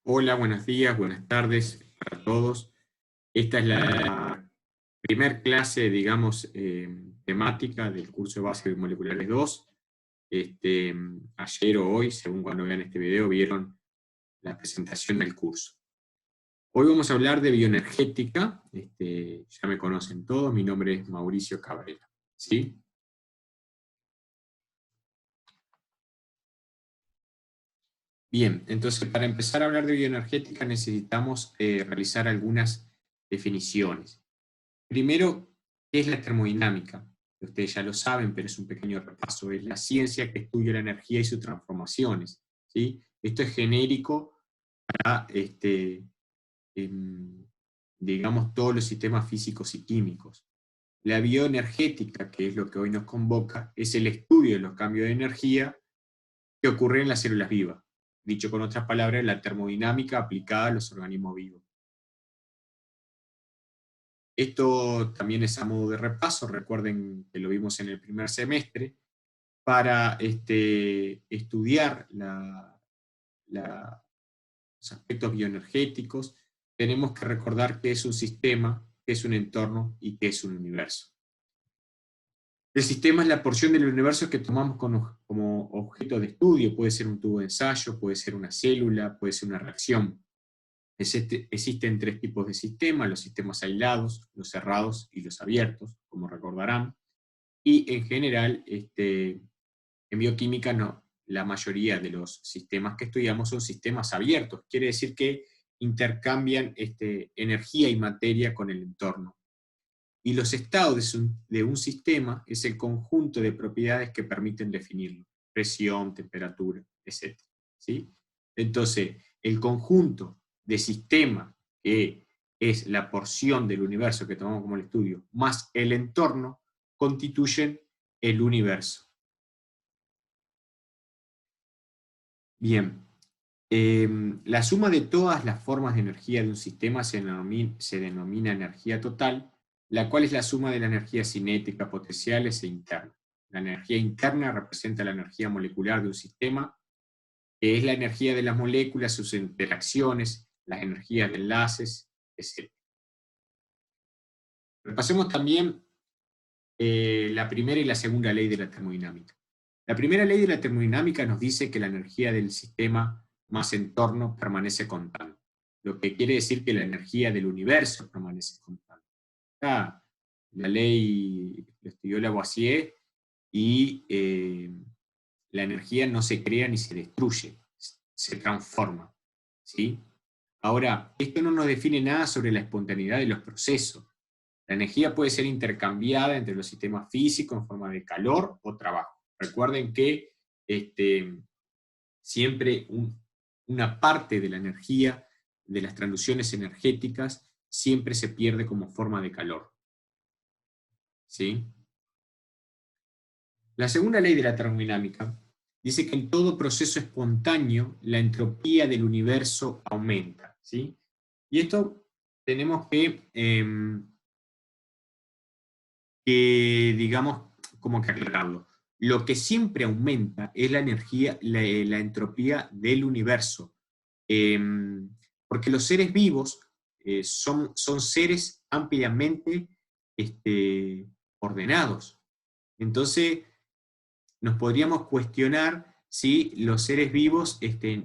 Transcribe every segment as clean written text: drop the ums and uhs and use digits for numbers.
Hola, buenos días, buenas tardes para todos. Esta es la primer clase, digamos, temática del curso de Base Moleculares 2. Ayer o hoy, según cuando vean este video, vieron la presentación del curso. Hoy vamos a hablar de bioenergética. Ya me conocen todos, mi nombre es Mauricio Cabrera. ¿Sí? Bien, entonces para empezar a hablar de bioenergética necesitamos realizar algunas definiciones. Primero, ¿qué es la termodinámica? Ustedes ya lo saben, pero es un pequeño repaso. Es la ciencia que estudia la energía y sus transformaciones. ¿Sí? Esto es genérico para, digamos, todos los sistemas físicos y químicos. La bioenergética, que es lo que hoy nos convoca, es el estudio de los cambios de energía que ocurren en las células vivas. Dicho con otras palabras, la termodinámica aplicada a los organismos vivos. Esto también es a modo de repaso, recuerden que lo vimos en el primer semestre, para estudiar los aspectos bioenergéticos, tenemos que recordar qué es un sistema, qué es un entorno y qué es un universo. El sistema es la porción del universo que tomamos como objeto de estudio, puede ser un tubo de ensayo, puede ser una célula, puede ser una reacción. Existen tres tipos de sistemas: los sistemas aislados, los cerrados y los abiertos, como recordarán. Y en general, en bioquímica no, la mayoría de los sistemas que estudiamos son sistemas abiertos. Quiere decir que intercambian energía y materia con el entorno. Y los estados de un sistema es el conjunto de propiedades que permiten definirlo: presión, temperatura, etc. ¿Sí? Entonces, el conjunto de sistema, que es la porción del universo que tomamos como el estudio, más el entorno, constituyen el universo. Bien, la suma de todas las formas de energía de un sistema se denomina energía total, la cual es la suma de la energía cinética, potenciales e interna. La energía interna representa la energía molecular de un sistema, que es la energía de las moléculas, sus interacciones, las energías de enlaces, etc. Repasemos también la primera y la segunda ley de la termodinámica. La primera ley de la termodinámica nos dice que la energía del sistema más entorno permanece constante, lo que quiere decir que la energía del universo permanece constante. La ley lo estudió Lavoisier, y la energía no se crea ni se destruye, se transforma. ¿Sí? Ahora, esto no nos define nada sobre la espontaneidad de los procesos. La energía puede ser intercambiada entre los sistemas físicos en forma de calor o trabajo. Recuerden que siempre una parte de la energía, de las transducciones energéticas, siempre se pierde como forma de calor. ¿Sí? La segunda ley de la termodinámica dice que en todo proceso espontáneo la entropía del universo aumenta. ¿Sí? Y esto tenemos que, digamos, como que aclararlo. Lo que siempre aumenta es la energía, la entropía del universo. Eh, Porque los seres vivos son seres ampliamente ordenados. Entonces, nos podríamos cuestionar si los seres vivos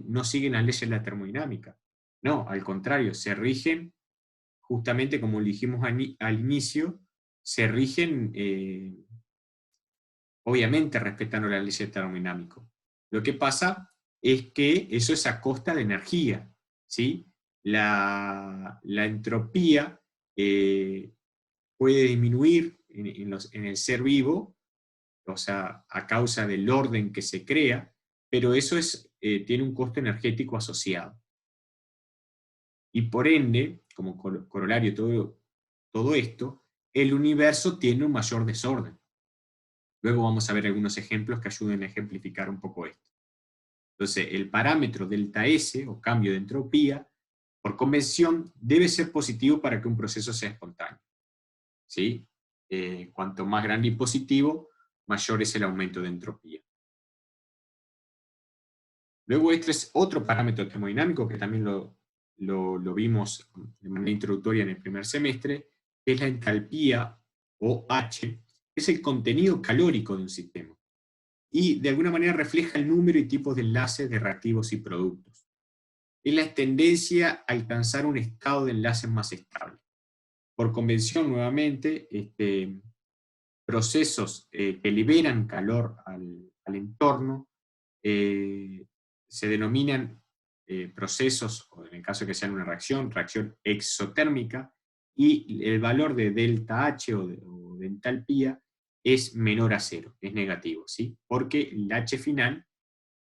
no siguen las leyes de la termodinámica. No, al contrario, se rigen, justamente como dijimos al inicio, se rigen, obviamente respetando la ley termodinámica. Lo que pasa es que eso es a costa de energía, ¿sí? La entropía puede disminuir en el ser vivo, o sea, a causa del orden que se crea, pero eso tiene un costo energético asociado. Y por ende, como corolario todo esto, el universo tiene un mayor desorden. Luego vamos a ver algunos ejemplos que ayuden a ejemplificar un poco esto. Entonces, el parámetro delta S, o cambio de entropía, por convención, debe ser positivo para que un proceso sea espontáneo. ¿Sí? Cuanto más grande y positivo, mayor es el aumento de entropía. Luego este es otro parámetro termodinámico que también lo vimos de manera introductoria en el primer semestre, que es la entalpía, o H, que es el contenido calórico de un sistema. Y de alguna manera refleja el número y tipos de enlaces de reactivos y productos. Es la tendencia a alcanzar un estado de enlaces más estable. Por convención, nuevamente, procesos que liberan calor al entorno se denominan procesos, o en el caso de que sean una reacción exotérmica, y el valor de delta H o de entalpía es menor a cero, es negativo, ¿sí? Porque el H final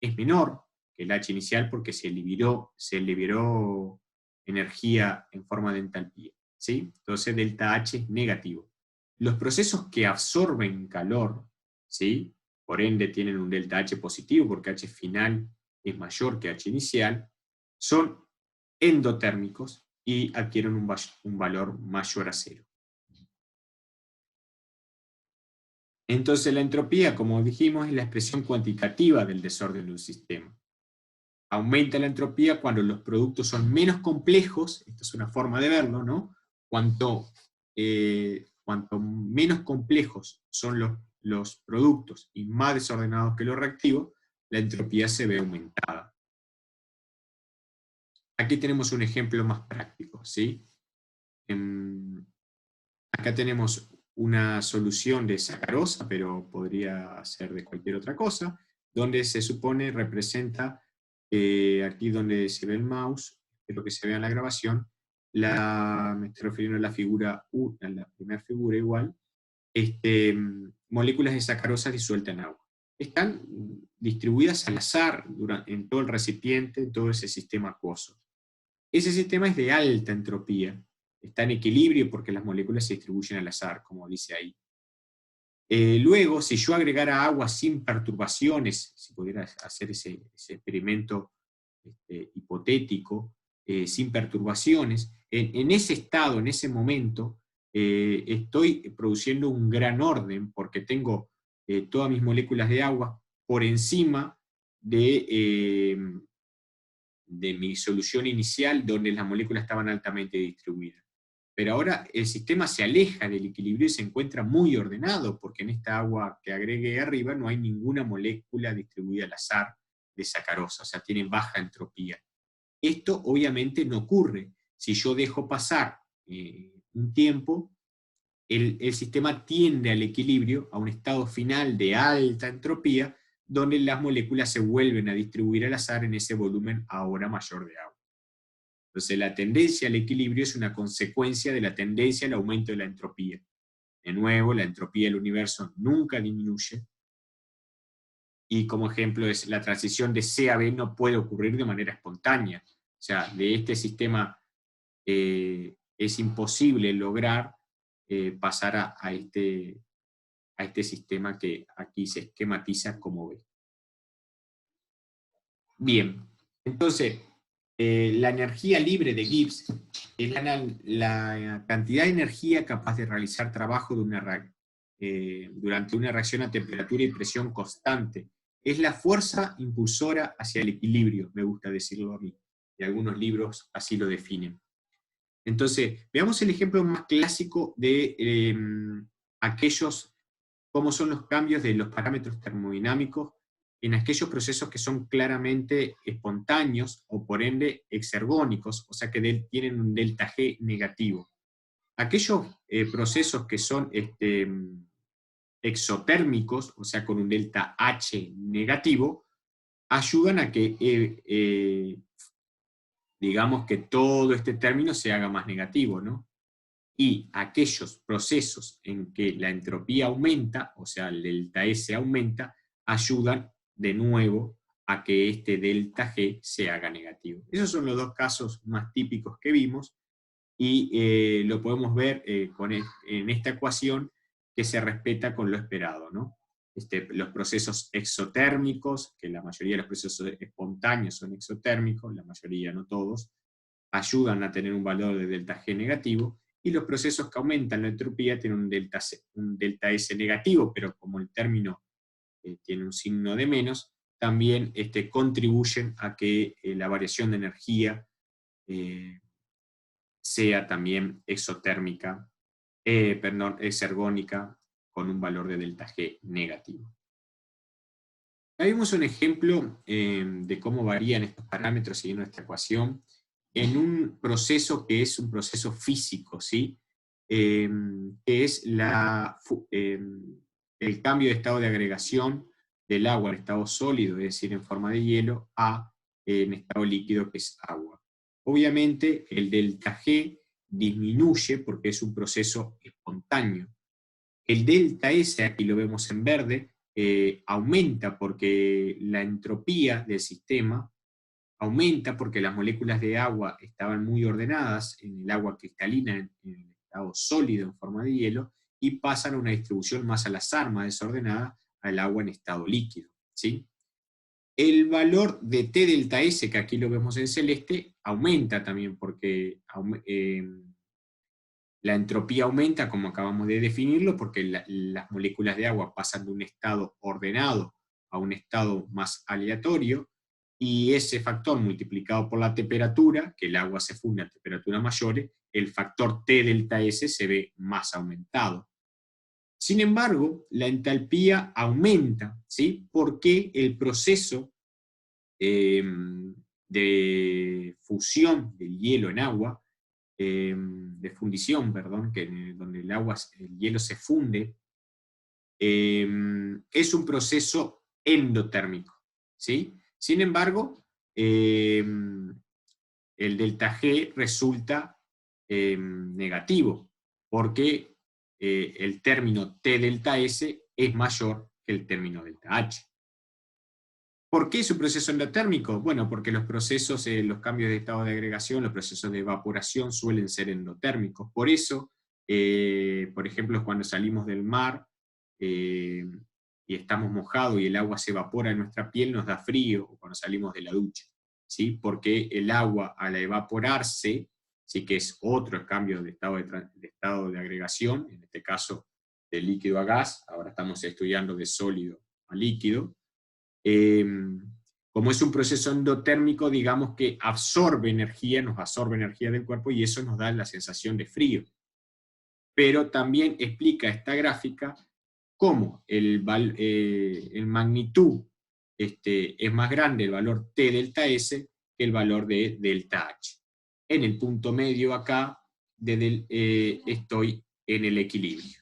es menor que el H inicial porque se liberó energía en forma de entalpía, ¿sí? Entonces delta H es negativo. Los procesos que absorben calor, ¿sí? Por ende tienen un delta H positivo porque H final es mayor que H inicial, son endotérmicos y adquieren un valor mayor a cero. Entonces la entropía, como dijimos, es la expresión cuantitativa del desorden de un sistema. Aumenta la entropía cuando los productos son menos complejos, esto es una forma de verlo, ¿no? Cuanto menos complejos son los productos y más desordenados que los reactivos, la entropía se ve aumentada. Aquí tenemos un ejemplo más práctico, ¿sí? Acá tenemos una solución de sacarosa, pero podría ser de cualquier otra cosa, donde se supone representa, aquí donde se ve el mouse, espero que se vea en la grabación, me estoy refiriendo a la figura 1, a la primera figura igual, moléculas de sacarosa disueltas en agua. Están distribuidas al azar en todo el recipiente, en todo ese sistema acuoso. Ese sistema es de alta entropía, está en equilibrio porque las moléculas se distribuyen al azar, como dice ahí. Luego, si yo agregara agua sin perturbaciones, si pudiera hacer ese experimento hipotético, sin perturbaciones, en ese estado, en ese momento, estoy produciendo un gran orden porque tengo todas mis moléculas de agua por encima de mi solución inicial, donde las moléculas estaban altamente distribuidas. Pero ahora el sistema se aleja del equilibrio y se encuentra muy ordenado, porque en esta agua que agregué arriba no hay ninguna molécula distribuida al azar de sacarosa, o sea, tiene baja entropía. Esto obviamente no ocurre. Si yo dejo pasar un tiempo, el sistema tiende al equilibrio, a un estado final de alta entropía, donde las moléculas se vuelven a distribuir al azar en ese volumen ahora mayor de agua. Entonces la tendencia al equilibrio es una consecuencia de la tendencia al aumento de la entropía. De nuevo, la entropía del universo nunca disminuye, y como ejemplo es la transición de C a B no puede ocurrir de manera espontánea. O sea, de este sistema es imposible lograr pasar a este sistema que aquí se esquematiza como B. Bien, entonces, la energía libre de Gibbs es la cantidad de energía capaz de realizar trabajo durante una reacción a temperatura y presión constante. Es la fuerza impulsora hacia el equilibrio, me gusta decirlo a mí, y algunos libros así lo definen. Entonces, veamos el ejemplo más clásico de cómo son los cambios de los parámetros termodinámicos en aquellos procesos que son claramente espontáneos o por ende exergónicos, o sea que tienen un delta G negativo. Aquellos procesos que son exotérmicos, o sea con un delta H negativo, ayudan a que digamos que todo este término se haga más negativo, ¿no? Y aquellos procesos en que la entropía aumenta, o sea, el delta S aumenta, ayudan de nuevo a que este delta G se haga negativo. Esos son los dos casos más típicos que vimos, y lo podemos ver en esta ecuación que se respeta con lo esperado, ¿no? Los procesos exotérmicos, que la mayoría de los procesos espontáneos son exotérmicos, la mayoría, no todos, ayudan a tener un valor de delta G negativo, y los procesos que aumentan la entropía tienen un delta S negativo, pero como el término tiene un signo de menos, también contribuyen a que la variación de energía sea también exotérmica, exergónica, con un valor de delta G negativo. Ahí vemos un ejemplo de cómo varían estos parámetros siguiendo esta ecuación en un proceso que es un proceso físico, ¿sí? Que es el cambio de estado de agregación del agua en estado sólido, es decir, en forma de hielo, en estado líquido, que es agua. Obviamente, el delta G disminuye porque es un proceso espontáneo. El delta S, aquí lo vemos en verde, aumenta porque la entropía del sistema aumenta porque las moléculas de agua estaban muy ordenadas en el agua cristalina, en el estado sólido en forma de hielo, y pasan a una distribución más al azar, más desordenada, al agua en estado líquido, ¿sí? El valor de T delta S, que aquí lo vemos en celeste, aumenta también porque la entropía aumenta, como acabamos de definirlo, porque las moléculas de agua pasan de un estado ordenado a un estado más aleatorio, y ese factor multiplicado por la temperatura, que el agua se funde a temperaturas mayores, el factor T delta S se ve más aumentado. Sin embargo, la entalpía aumenta, ¿sí? Porque el proceso de fusión del hielo en agua, de fundición, perdón, donde el hielo se funde, es un proceso endotérmico, ¿sí? Sin embargo, el delta G resulta negativo, porque el término T delta S es mayor que el término delta H. ¿Por qué es un proceso endotérmico? Bueno, porque los procesos, los cambios de estado de agregación, los procesos de evaporación suelen ser endotérmicos. Por eso, por ejemplo, cuando salimos del mar y estamos mojados y el agua se evapora en nuestra piel, nos da frío, o cuando salimos de la ducha, ¿sí? Porque el agua, al evaporarse, sí, que es otro cambio de estado de agregación, en este caso de líquido a gas, ahora estamos estudiando de sólido a líquido. Como es un proceso endotérmico, digamos que absorbe energía, nos absorbe energía del cuerpo, y eso nos da la sensación de frío. Pero también explica esta gráfica cómo el magnitud es más grande, el valor T delta S, que el valor de delta H. En el punto medio acá estoy en el equilibrio.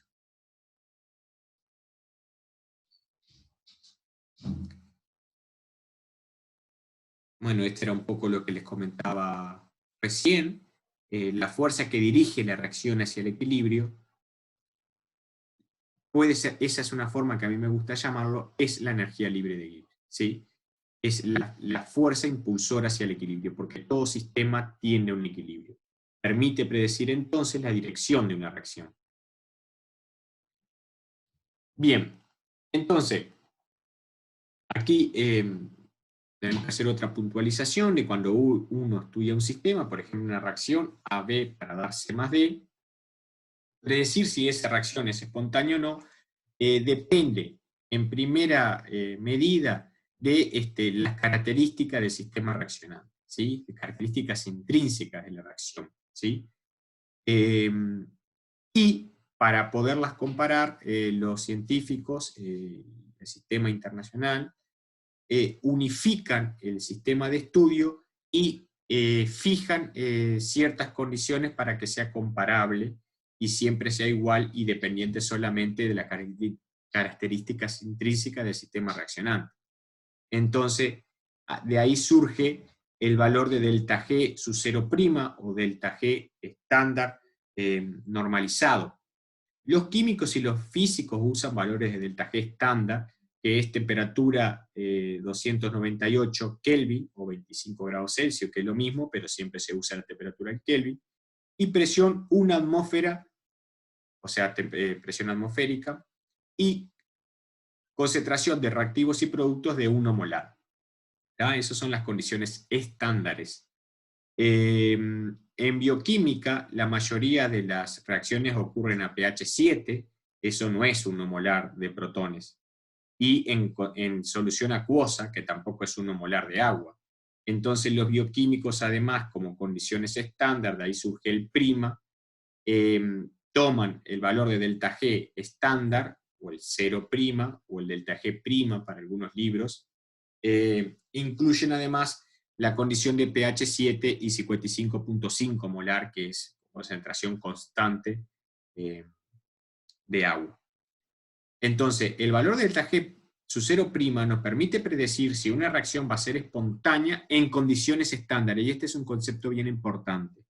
Bueno, este era un poco lo que les comentaba recién. La fuerza que dirige la reacción hacia el equilibrio puede ser, esa es una forma que a mí me gusta llamarlo, es la energía libre de Gibbs, ¿sí? Es la fuerza impulsora hacia el equilibrio, porque todo sistema tiende a un equilibrio. Permite predecir entonces la dirección de una reacción. Bien, entonces, aquí tenemos que hacer otra puntualización de cuando uno estudia un sistema, por ejemplo, una reacción AB para dar C más D, predecir si esa reacción es espontánea o no, depende en primera medida de las características del sistema reaccionante, ¿sí? De características intrínsecas de la reacción, ¿sí? Y para poderlas comparar, los científicos del sistema internacional unifican el sistema de estudio y fijan ciertas condiciones para que sea comparable y siempre sea igual y dependiente solamente de las características intrínsecas del sistema reaccionante. Entonces, de ahí surge el valor de delta G su cero prima o delta G estándar normalizado. Los químicos y los físicos usan valores de delta G estándar, que es temperatura 298 Kelvin o 25 grados Celsius, que es lo mismo, pero siempre se usa la temperatura en Kelvin, y presión 1 atmósfera, o sea, presión atmosférica, y concentración de reactivos y productos de 1 molar. ¿Ya? Esas son las condiciones estándares. En bioquímica, la mayoría de las reacciones ocurren a pH 7, eso no es 1 molar de protones. y en solución acuosa, que tampoco es 1 molar de agua. Entonces los bioquímicos, además, como condiciones estándar, de ahí surge el prima, toman el valor de delta G estándar, o el 0', o el delta G' para algunos libros, incluyen además la condición de pH 7 y 55.5 molar, que es concentración constante de agua. Entonces, el valor de delta G, su 0' nos permite predecir si una reacción va a ser espontánea en condiciones estándares, y este es un concepto bien importante.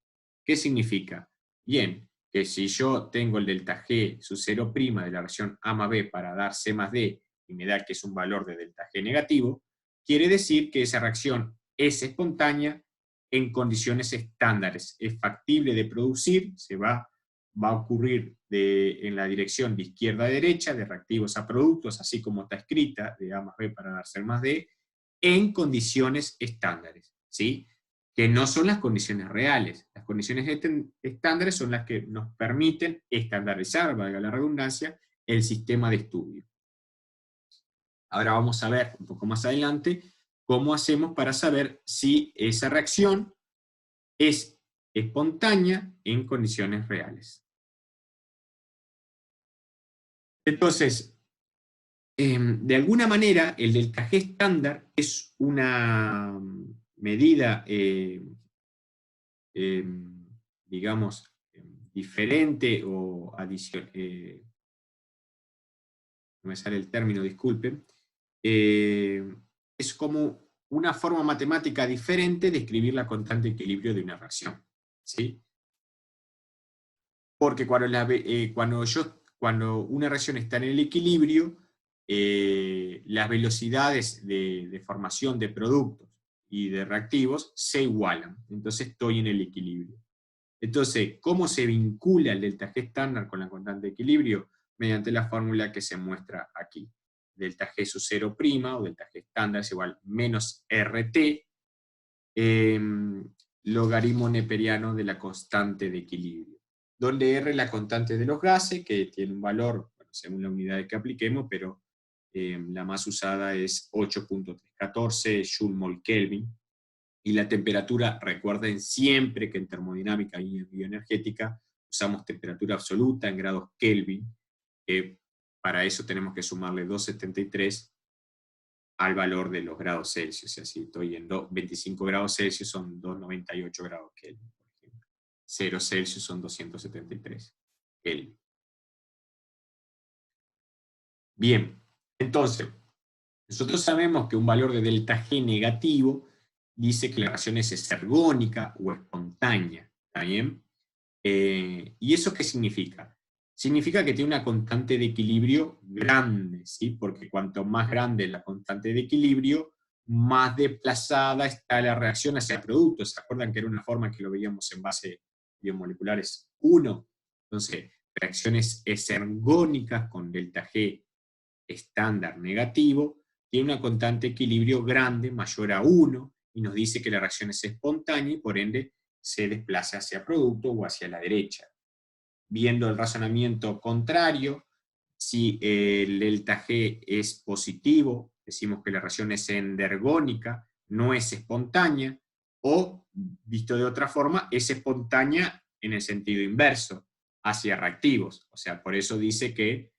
¿Qué significa? Bien, que si yo tengo el delta G, su 0' de la reacción A más B para dar C más D, y me da que es un valor de delta G negativo, quiere decir que esa reacción es espontánea en condiciones estándares, es factible de producir, va a ocurrir en la dirección de izquierda a derecha, de reactivos a productos, así como está escrita, de A más B para dar C más D, en condiciones estándares, ¿sí? Que no son las condiciones reales. Las condiciones estándares son las que nos permiten estandarizar, valga la redundancia, el sistema de estudio. Ahora vamos a ver un poco más adelante cómo hacemos para saber si esa reacción es espontánea en condiciones reales. Entonces, de alguna manera, el delta G estándar es una medida, digamos, diferente o adicional, no me sale el término, disculpen, es como una forma matemática diferente de escribir la constante de equilibrio de una reacción, ¿sí? Porque cuando una reacción está en el equilibrio, las velocidades de formación de productos y de reactivos se igualan. Entonces estoy en el equilibrio. Entonces, ¿cómo se vincula el delta G estándar con la constante de equilibrio? Mediante la fórmula que se muestra aquí. Delta G su 0' o delta G estándar es igual menos RT, logaritmo neperiano de la constante de equilibrio, donde R es la constante de los gases, que tiene un valor, bueno, según la unidad que apliquemos, pero la más usada es 8.314 Joule-mol-Kelvin, y la temperatura, recuerden siempre que en termodinámica y en bioenergética usamos temperatura absoluta en grados Kelvin, para eso tenemos que sumarle 273 al valor de los grados Celsius. Si así estoy en 25 grados Celsius son 298 grados Kelvin, por ejemplo. 0 Celsius son 273 Kelvin. Bien, entonces, nosotros sabemos que un valor de delta G negativo dice que la reacción es ergónica o espontánea, ¿está bien? ¿Y eso qué significa? Significa que tiene una constante de equilibrio grande, ¿sí? Porque cuanto más grande es la constante de equilibrio, más desplazada está la reacción hacia el producto. ¿Se acuerdan que era una forma que lo veíamos en base biomoleculares 1? Entonces, reacciones ergónicas con delta G estándar negativo, tiene una constante de equilibrio grande, mayor a 1, y nos dice que la reacción es espontánea y por ende se desplaza hacia producto o hacia la derecha. Viendo el razonamiento contrario, si el delta G es positivo, decimos que la reacción es endergónica, no es espontánea, o, visto de otra forma, es espontánea en el sentido inverso, hacia reactivos. O sea, por eso dice que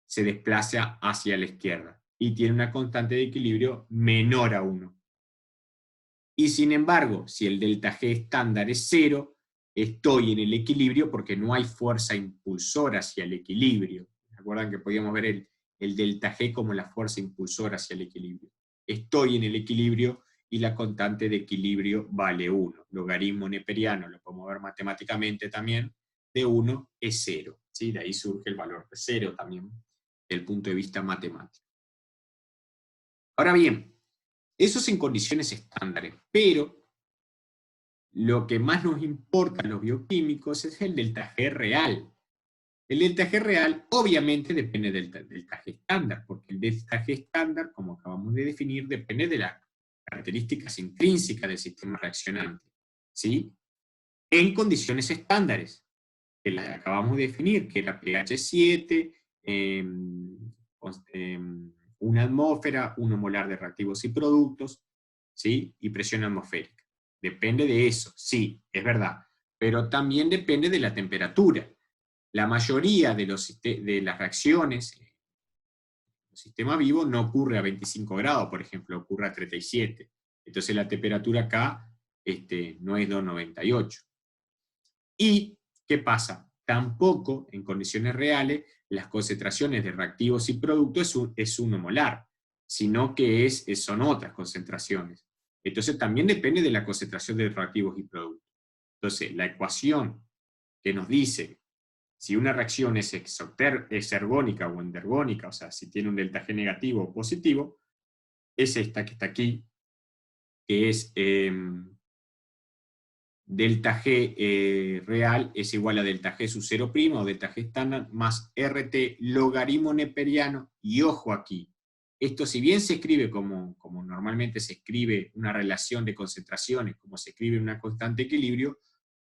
se desplaza hacia la izquierda y tiene una constante de equilibrio menor a 1. Y sin embargo, si el delta G estándar es 0, estoy en el equilibrio porque no hay fuerza impulsora hacia el equilibrio. ¿Recuerdan que podíamos ver el delta G como la fuerza impulsora hacia el equilibrio? Estoy en el equilibrio y la constante de equilibrio vale 1. Logaritmo neperiano, lo podemos ver matemáticamente también, de 1 es 0. ¿Sí? De ahí surge el valor de 0 también, desde el punto de vista matemático. Ahora bien, eso es en condiciones estándares, pero lo que más nos importa a los bioquímicos es el delta G real. El delta G real obviamente depende del delta G estándar, porque el delta G estándar, como acabamos de definir, depende de las características intrínsecas del sistema reaccionante, ¿sí? En condiciones estándares, que las acabamos de definir, que era pH 7, una atmósfera, 1 molar de reactivos y productos, ¿sí? Y presión atmosférica. Depende de eso, sí, es verdad. Pero también depende de la temperatura. La mayoría de las reacciones en el sistema vivo no ocurre a 25 grados, por ejemplo, ocurre a 37. Entonces la temperatura acá no es 298. ¿Y qué pasa? Tampoco, en condiciones reales, las concentraciones de reactivos y productos es 1 molar, sino que son otras concentraciones. Entonces también depende de la concentración de reactivos y productos. Entonces, la ecuación que nos dice si una reacción es exergónica o endergónica, o sea, si tiene un delta G negativo o positivo, es esta que está aquí, que es delta G real es igual a delta G sub 0' o delta G estándar más RT logaritmo neperiano, y ojo aquí, esto si bien se escribe como normalmente se escribe una relación de concentraciones, como se escribe una constante de equilibrio,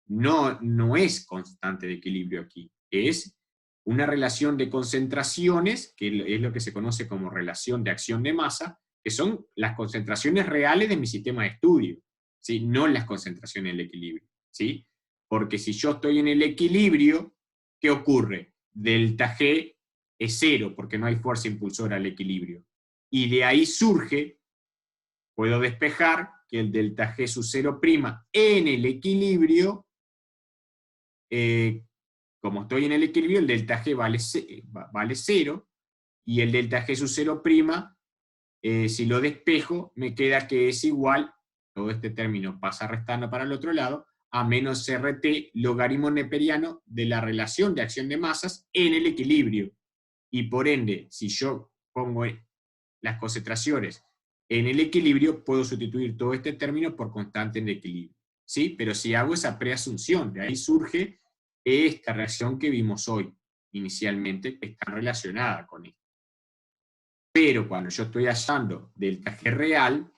no es constante de equilibrio aquí, es una relación de concentraciones, que es lo que se conoce como relación de acción de masa, que son las concentraciones reales de mi sistema de estudio, ¿sí? No las concentraciones del equilibrio, ¿sí? Porque si yo estoy en el equilibrio, ¿qué ocurre? Delta G es 0, porque no hay fuerza impulsora al equilibrio. Y de ahí surge, puedo despejar, que el delta G sub 0' en el equilibrio, como estoy en el equilibrio, el delta G vale 0, y el delta G sub 0', si lo despejo, me queda que es igual, todo este término pasa restando para el otro lado, a menos RT logaritmo neperiano de la relación de acción de masas en el equilibrio. Y por ende, si yo pongo las concentraciones en el equilibrio, puedo sustituir todo este término por constante en equilibrio, ¿sí? Pero si hago esa preasunción, de ahí surge esta reacción que vimos hoy, inicialmente, que está relacionada con esto. Pero cuando yo estoy hallando delta G real,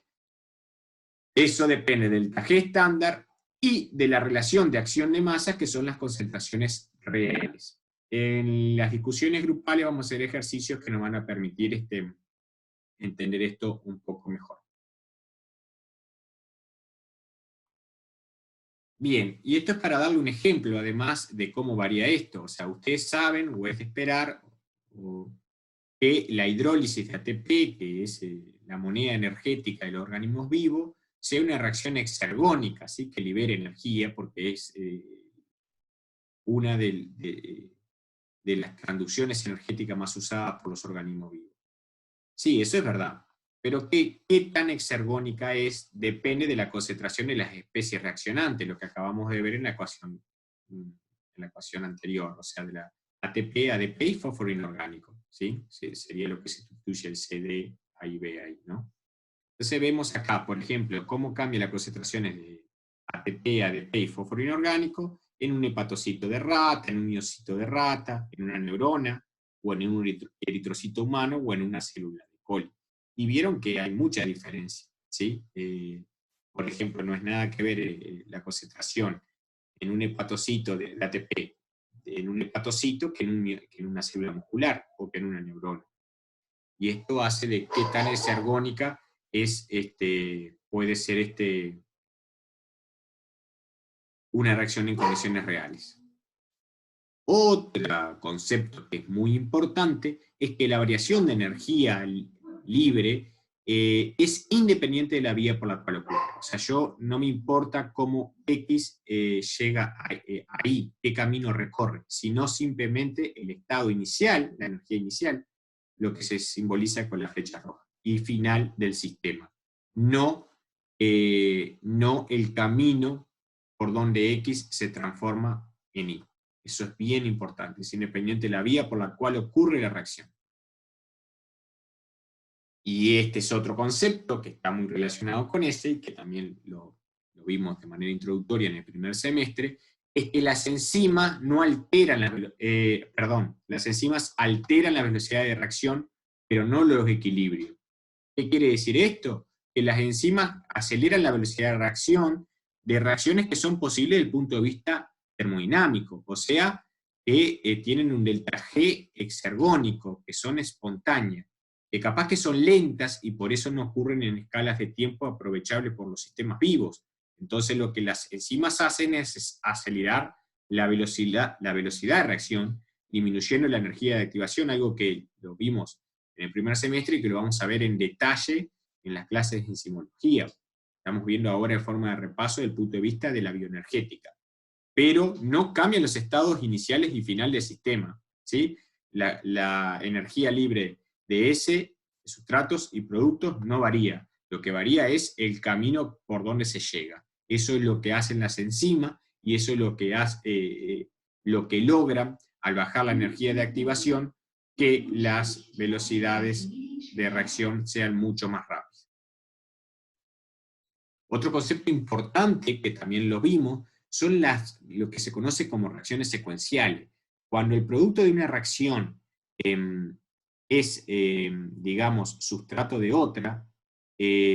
eso depende del delta G estándar y de la relación de acción de masas, que son las concentraciones reales. En las discusiones grupales vamos a hacer ejercicios que nos van a permitir entender esto un poco mejor. Bien, y esto es para darle un ejemplo, además, de cómo varía esto. O sea, ustedes saben, o es de esperar, que la hidrólisis de ATP, que es la moneda energética de los organismos vivos, sea una reacción exergónica, ¿sí? Que libere energía, porque es una de las transducciones energéticas más usadas por los organismos vivos. Sí, eso es verdad. Pero ¿qué tan exergónica es? Depende de la concentración de las especies reaccionantes, lo que acabamos de ver en la ecuación anterior, o sea, de la ATP, ADP y fósforo inorgánico, ¿sí? Sería lo que se sustituye el CD, ahí, B, ahí, ¿no? Entonces vemos acá, por ejemplo, cómo cambia las concentraciones de ATP, ADP y fósforo inorgánico en un hepatocito de rata, en un miocito de rata, en una neurona, o en un eritrocito humano, o en una célula de coli. Y vieron que hay mucha diferencia, ¿sí? Por ejemplo, no es nada que ver la concentración en un hepatocito de ATP, en un hepatocito, que en una célula muscular, o que en una neurona. Y esto hace de qué tan exergónica puede ser una reacción en condiciones reales. Otro concepto que es muy importante es que la variación de energía libre es independiente de la vía por la cual ocurre. O sea, no me importa cómo X llega ahí, qué camino recorre, sino simplemente el estado inicial, la energía inicial, lo que se simboliza con la flecha roja, y final del sistema. No el camino por donde X se transforma en Y. Eso es bien importante, es independiente de la vía por la cual ocurre la reacción. Y este es otro concepto que está muy relacionado con ese, y que también lo vimos de manera introductoria en el primer semestre, es que las enzimas no alteran las enzimas alteran la velocidad de reacción, pero no los equilibrios. ¿Qué quiere decir esto? Que las enzimas aceleran la velocidad de reacción de reacciones que son posibles desde el punto de vista termodinámico, o sea, que tienen un delta G exergónico, que son espontáneas. que capaz que son lentas y por eso no ocurren en escalas de tiempo aprovechables por los sistemas vivos. Entonces lo que las enzimas hacen es acelerar la velocidad de reacción, disminuyendo la energía de activación, algo que lo vimos en el primer semestre y que lo vamos a ver en detalle en las clases de enzimología. Estamos viendo ahora en forma de repaso desde el punto de vista de la bioenergética. Pero no cambian los estados iniciales y final del sistema, ¿sí? La energía libre de sustratos y productos no varía. Lo que varía es el camino por donde se llega. Eso es lo que hacen las enzimas y eso es lo que logran al bajar la energía de activación, que las velocidades de reacción sean mucho más rápidas. Otro concepto importante que también lo vimos son lo que se conoce como reacciones secuenciales. Cuando el producto de una reacción es, digamos, sustrato de otra,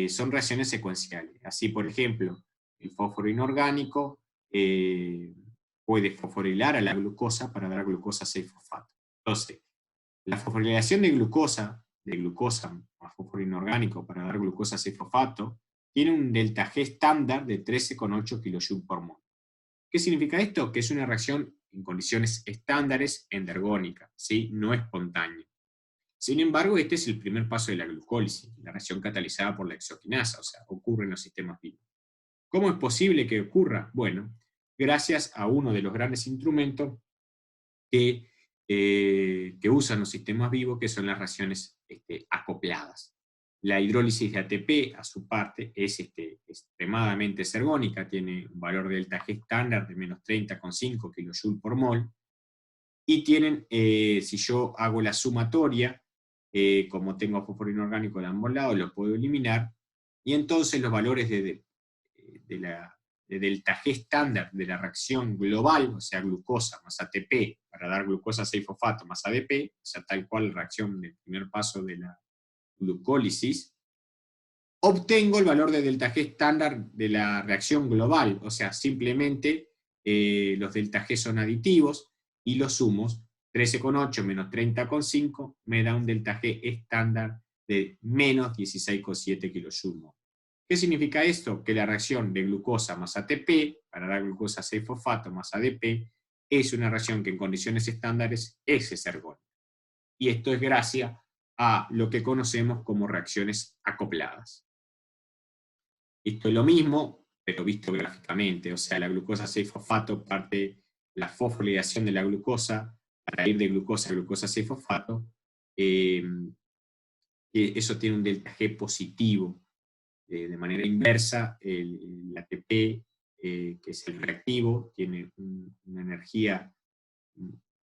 son reacciones secuenciales. Así, por ejemplo, el fósforo inorgánico puede fosforilar a la glucosa para dar glucosa 6-fosfato. Entonces, la fosforilación de glucosa a fósforo inorgánico para dar glucosa 6-fosfato tiene un delta G estándar de 13,8 kJ por mol. ¿Qué significa esto? Que es una reacción en condiciones estándares endergónica, ¿sí? No espontánea. Sin embargo, este es el primer paso de la glucólisis, la reacción catalizada por la exoquinasa, o sea, ocurre en los sistemas vivos. ¿Cómo es posible que ocurra? Bueno, gracias a uno de los grandes instrumentos que usan los sistemas vivos, que son las reacciones acopladas. La hidrólisis de ATP, a su parte, es extremadamente ergónica, tiene un valor de delta G estándar de menos 30,5 kJ por mol, y tienen, si yo hago la sumatoria, como tengo fósforo inorgánico de ambos lados, lo puedo eliminar, y entonces los valores de delta G estándar de la reacción global, o sea, glucosa más ATP, para dar glucosa 6-fosfato más ADP, o sea, tal cual la reacción del primer paso de la glucólisis, obtengo el valor de delta G estándar de la reacción global, o sea, simplemente los delta G son aditivos, y los sumos, 13,8 menos 30,5, me da un delta G estándar de menos 16,7 kJ. ¿Qué significa esto? Que la reacción de glucosa más ATP, para dar glucosa 6-fosfato más ADP, es una reacción que en condiciones estándares es ergónica. Y esto es gracias a lo que conocemos como reacciones acopladas. Esto es lo mismo, pero visto gráficamente, o sea, la glucosa 6-fosfato parte la fosforilación de la glucosa para ir de glucosa a glucosa 6-fosfato, eso tiene un delta G positivo. De manera inversa, el ATP, que es el reactivo, tiene una energía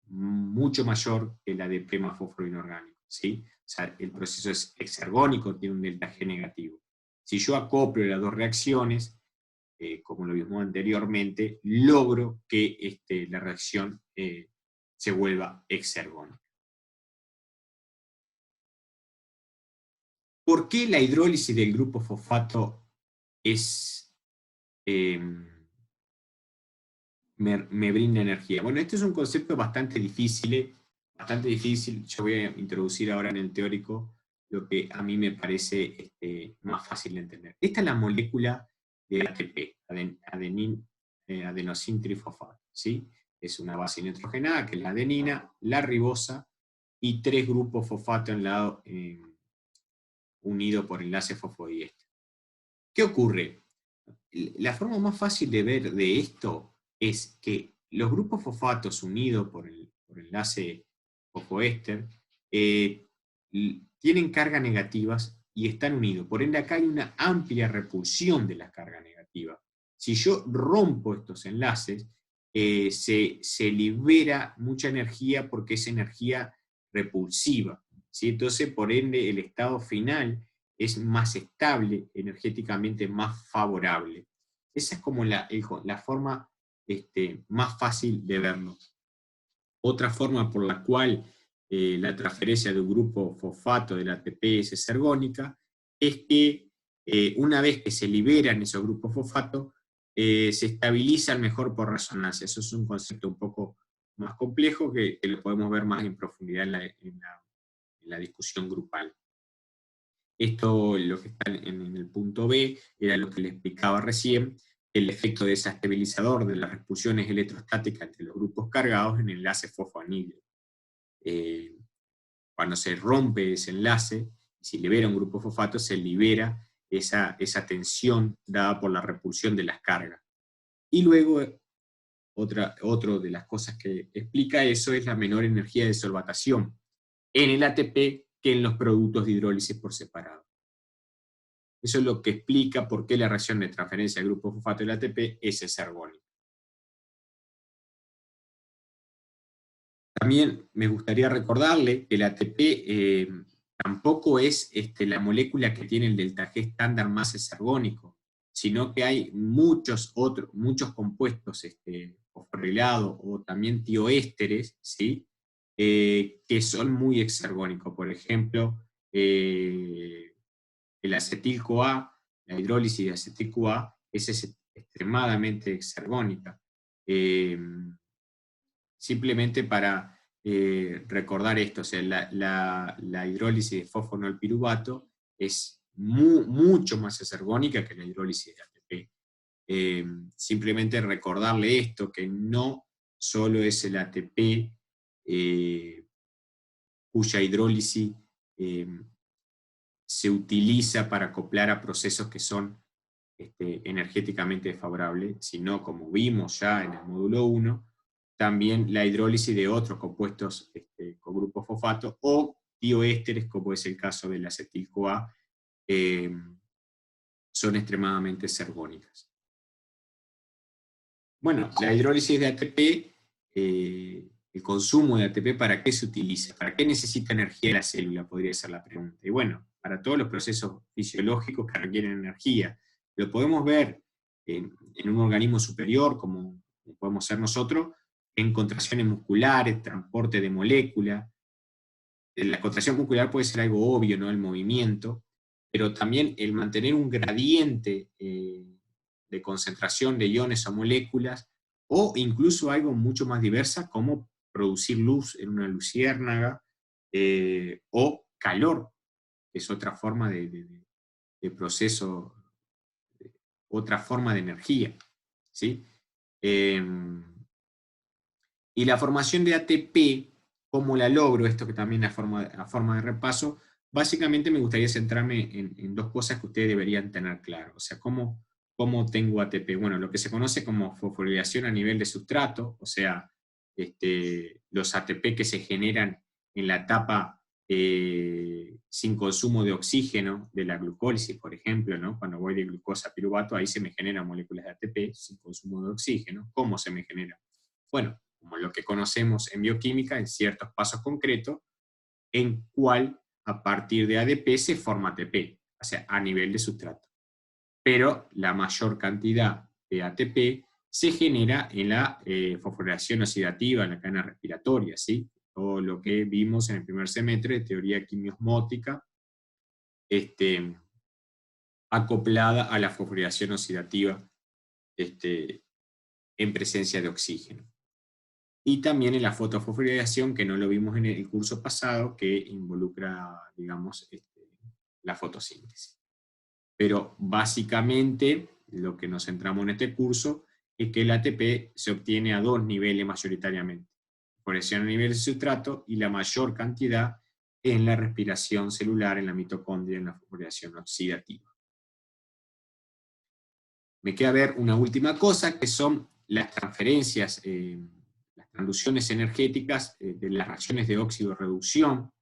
mucho mayor que la de ADP más fósforo inorgánico, ¿sí? O sea, el proceso es exergónico, tiene un delta G negativo. Si yo acoplo las dos reacciones, como lo vimos anteriormente, logro que la reacción se vuelva exergónica. ¿Por qué la hidrólisis del grupo fosfato me brinda energía? Bueno, este es un concepto bastante difícil. Yo voy a introducir ahora en el teórico lo que a mí me parece más fácil de entender. Esta es la molécula de ATP, adenosín trifosfato, ¿sí? Es una base nitrogenada, que es la adenina, la ribosa, y 3 grupos fosfato en lado unido por enlace fosfodiéster. ¿Qué ocurre? La forma más fácil de ver de esto es que los grupos fosfatos unidos por el enlace fosfoéster tienen cargas negativas y están unidos. Por ende, acá hay una amplia repulsión de las cargas negativas. Si yo rompo estos enlaces, se libera mucha energía porque es energía repulsiva, ¿sí? Entonces, por ende, el estado final es más estable, energéticamente más favorable. Esa es como la forma más fácil de verlo. Otra forma por la cual la transferencia de un grupo fosfato del ATP es ergónica es que una vez que se liberan esos grupos fosfatos, se estabilizan mejor por resonancia. Eso es un concepto un poco más complejo que lo podemos ver más en profundidad en la discusión grupal. Esto, lo que está en el punto B, era lo que le explicaba recién, el efecto desestabilizador de las repulsiones electrostáticas entre los grupos cargados en enlace fosfoanhídrido. Cuando se rompe ese enlace, si libera un grupo fosfato, se libera esa tensión dada por la repulsión de las cargas. Y luego, otra de las cosas que explica eso es la menor energía de solvatación en el ATP que en los productos de hidrólisis por separado. Eso es lo que explica por qué la reacción de transferencia del grupo fosfato del ATP es ergónica. También me gustaría recordarle que el ATP tampoco es la molécula que tiene el delta G estándar más ergónico, sino que hay muchos compuestos fosforilados o también tioésteres, ¿sí? Que son muy exergónicos. Por ejemplo, el acetil-CoA, la hidrólisis de acetil-CoA es extremadamente exergónica. Simplemente para recordar esto, o sea, la hidrólisis de fosfonolpiruvato es mucho más exergónica que la hidrólisis de ATP. Simplemente recordarle esto, que no solo es el ATP cuya hidrólisis se utiliza para acoplar a procesos que son energéticamente desfavorables, sino, como vimos ya en el módulo 1, también la hidrólisis de otros compuestos con grupos fosfato o tioésteres, como es el caso del acetil-CoA, son extremadamente ergónicas. Bueno, la hidrólisis de ATP, el consumo de ATP, ¿para qué se utiliza? ¿Para qué necesita energía la célula? Podría ser la pregunta. Y bueno, para todos los procesos fisiológicos que requieren energía. Lo podemos ver en un organismo superior, como podemos ser nosotros, en contracciones musculares, transporte de moléculas. La contracción muscular puede ser algo obvio, ¿no? El movimiento, pero también el mantener un gradiente de concentración de iones o moléculas, o incluso algo mucho más diversa, como producir luz en una luciérnaga, o calor, que es otra forma de proceso, otra forma de energía, ¿sí? Y la formación de ATP, ¿cómo la logro? Esto que también a forma de repaso, básicamente me gustaría centrarme en dos cosas que ustedes deberían tener claro. O sea, ¿cómo tengo ATP? Bueno, lo que se conoce como fosforilación a nivel de sustrato, o sea, los ATP que se generan en la etapa sin consumo de oxígeno de la glucólisis, por ejemplo, ¿no? Cuando voy de glucosa a piruvato, ahí se me generan moléculas de ATP sin consumo de oxígeno. ¿Cómo se me genera? Bueno, como lo que conocemos en bioquímica, en ciertos pasos concretos, en cual a partir de ADP se forma ATP, o sea, a nivel de sustrato. Pero la mayor cantidad de ATP se genera en la fosforilación oxidativa, en la cadena respiratoria, ¿sí? Todo lo que vimos en el primer semestre de teoría quimiosmótica, acoplada a la fosforilación oxidativa en presencia de oxígeno. Y también en la fotofosforilación, que no lo vimos en el curso pasado, que involucra, digamos, la fotosíntesis. Pero básicamente lo que nos centramos en este curso es que el ATP se obtiene a dos niveles mayoritariamente. Fosforilación a nivel de sustrato y la mayor cantidad en la respiración celular, en la mitocondria, en la fosforilación oxidativa. Me queda ver una última cosa, que son las transferencias, las transducciones energéticas de las reacciones de óxido-reducción.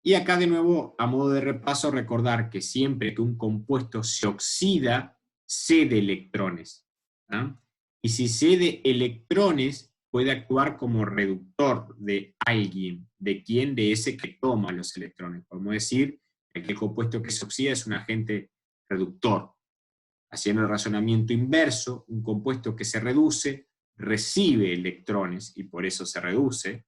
Y acá de nuevo, a modo de repaso, recordar que siempre que un compuesto se oxida, cede electrones. ¿Ah? Y si cede electrones, puede actuar como reductor de alguien. ¿De quién? De ese que toma los electrones. Podemos decir que el compuesto que se oxida es un agente reductor. Haciendo el razonamiento inverso, un compuesto que se reduce recibe electrones y por eso se reduce,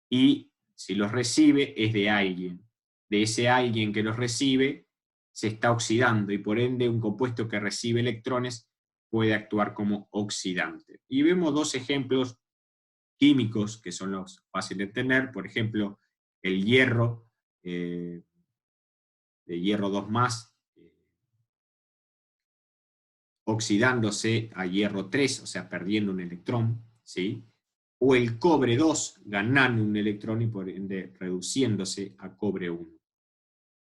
y si los recibe es de alguien. De ese alguien que los recibe se está oxidando y por ende un compuesto que recibe electrones puede actuar como oxidante. Y vemos dos ejemplos químicos que son los fáciles de tener. Por ejemplo, el hierro de hierro 2+, oxidándose a hierro 3, o sea, perdiendo un electrón, ¿sí? O el cobre 2 ganando un electrón y por ende reduciéndose a cobre 1.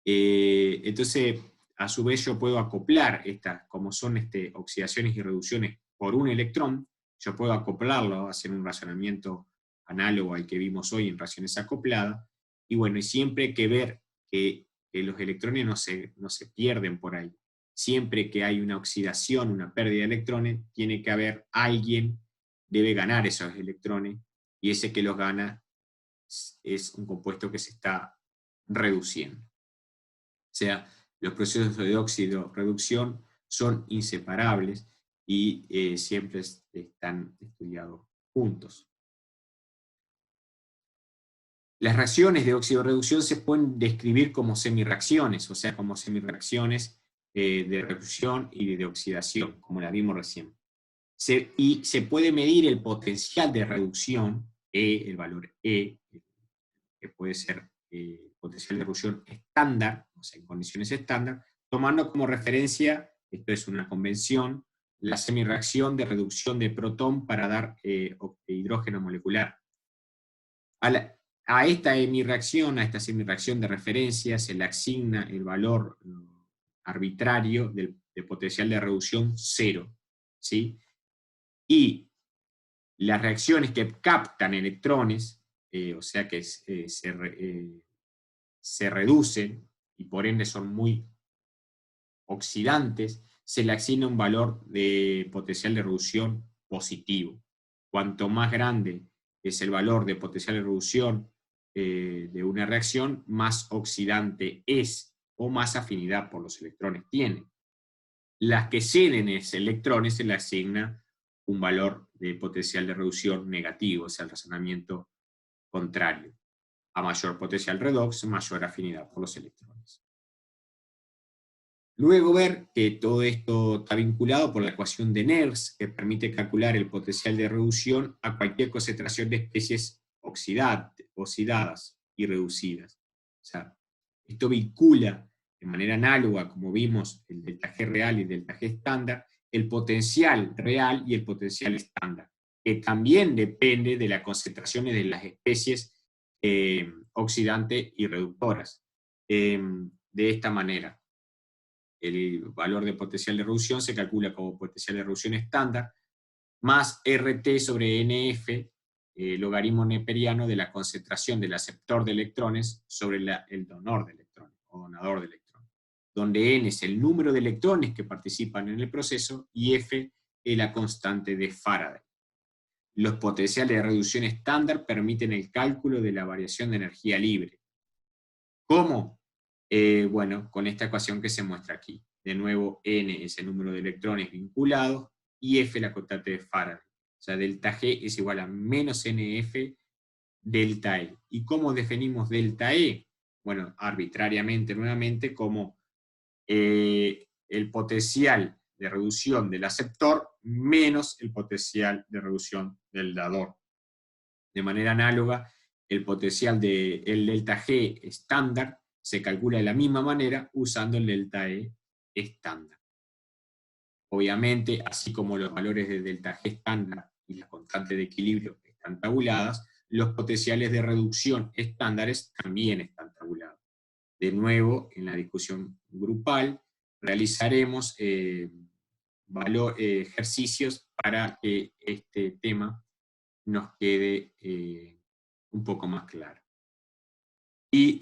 Entonces, a su vez yo puedo acoplar estas, como son oxidaciones y reducciones por un electrón, yo puedo acoplarlo, hacer un razonamiento análogo al que vimos hoy en reacciones acopladas, y bueno, y siempre hay que ver que los electrones no se pierden por ahí. Siempre que hay una oxidación, una pérdida de electrones, tiene que haber alguien, debe ganar esos electrones, y ese que los gana es un compuesto que se está reduciendo. O sea, los procesos de óxido-reducción son inseparables y siempre están estudiados juntos. Las reacciones de óxido-reducción se pueden describir como semirreacciones, o sea, como semirreacciones de reducción y de oxidación, como la vimos recién. Y se puede medir el potencial de reducción, el valor E, que puede ser potencial de reducción estándar, o sea, en condiciones estándar, tomando como referencia, esto es una convención, la semirreacción de reducción de protón para dar hidrógeno molecular. A esta semirreacción de referencia se le asigna el valor arbitrario de potencial de reducción 0, ¿sí? Y las reacciones que captan electrones, o sea que se reducen y por ende son muy oxidantes, se le asigna un valor de potencial de reducción positivo. Cuanto más grande es el valor de potencial de reducción de una reacción, más oxidante es o más afinidad por los electrones tiene. Las que ceden esos electrones se le asigna un valor de potencial de reducción negativo, o sea, el razonamiento contrario. A mayor potencial redox, mayor afinidad por los electrones. Luego ver que todo esto está vinculado por la ecuación de Nernst, que permite calcular el potencial de reducción a cualquier concentración de especies oxidadas y reducidas. O sea, esto vincula de manera análoga, como vimos, el delta G real y el delta G estándar, el potencial real y el potencial estándar, que también depende de las concentraciones de las especies oxidantes y reductoras. De esta manera, el valor de potencial de reducción se calcula como potencial de reducción estándar, más RT sobre NF, logaritmo neperiano de la concentración del aceptor de electrones sobre el donor de electrones, o donador de electrones, donde N es el número de electrones que participan en el proceso y F es la constante de Faraday. Los potenciales de reducción estándar permiten el cálculo de la variación de energía libre. ¿Cómo? Bueno, con esta ecuación que se muestra aquí. De nuevo, N es el número de electrones vinculados y F la constante de Faraday. O sea, delta G es igual a menos NF delta E. ¿Y cómo definimos delta E? Bueno, arbitrariamente, nuevamente, como el potencial de reducción del aceptor menos el potencial de reducción del dador. De manera análoga, el potencial del delta G estándar se calcula de la misma manera usando el delta E estándar. Obviamente, así como los valores de delta G estándar y la constante de equilibrio están tabuladas, los potenciales de reducción estándares también están tabulados. De nuevo, en la discusión grupal, realizaremos ejercicios para que este tema nos quede un poco más claro. Y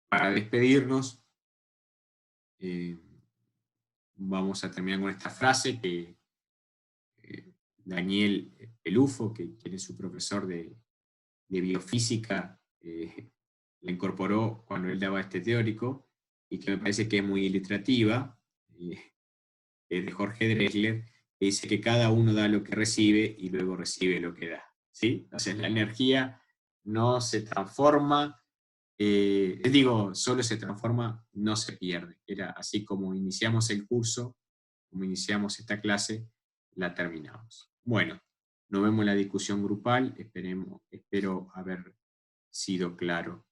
para despedirnos, vamos a terminar con esta frase que Daniel Pelufo, quien es su profesor de biofísica, la incorporó cuando él daba este teórico, y que me parece que es muy ilustrativa, de Jorge Drexler, que dice que cada uno da lo que recibe y luego recibe lo que da. ¿Sí? Entonces la energía no se transforma, solo se transforma, no se pierde. Era así como iniciamos el curso, como iniciamos esta clase, la terminamos. Bueno, nos vemos en la discusión grupal, espero haber sido claro